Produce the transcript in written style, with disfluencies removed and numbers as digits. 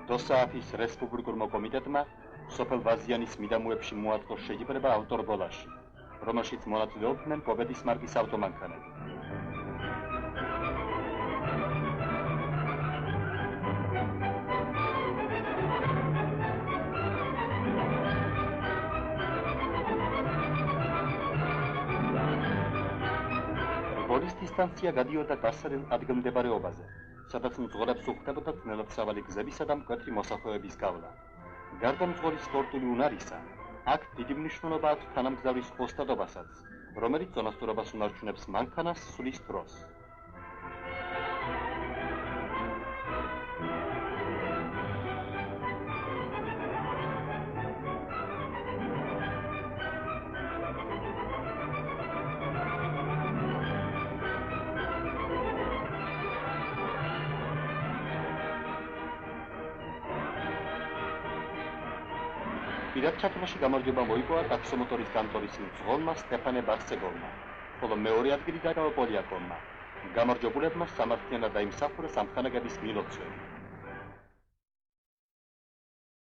დოსააფის რესპუბლიკურმა კომიტეტმა სოფელ ვაზიანის მიდამოებში მოაწყო შეჯიბრება ავტორბოლაში, რომელშიც მონაწილეობდნენ pobedis მარკის ავტომანქანები. დისტანცია გადიოდა დასავლეთ ადგილმდებარეობაზე, სადაც მძღოლებს უხდებოდა ძნელადსავალი გზებისა და მკვეთრი მოსახლეობის გავლა. გარდა მძღოლის სპორტული უნარისა, აქ დიდი მნიშვნელობა აქვს თანამგზავრის ოსტატობასაც, რომელიც წონასწორობას უნარჩუნებს მანქანას სვლის დროს. პირად ჩათვლაში გამარჯვება მოიპოვა ტაქსომოტორის კანტორის მძღოლმა სტეფანე ბასცეგოვმა, ხოლო მეორე ადგილი დაკავა პოლიაკოვმა. გამარჯვებულებმა სამართლიანად დაიმსახურა სამხანაგების მილოცვები.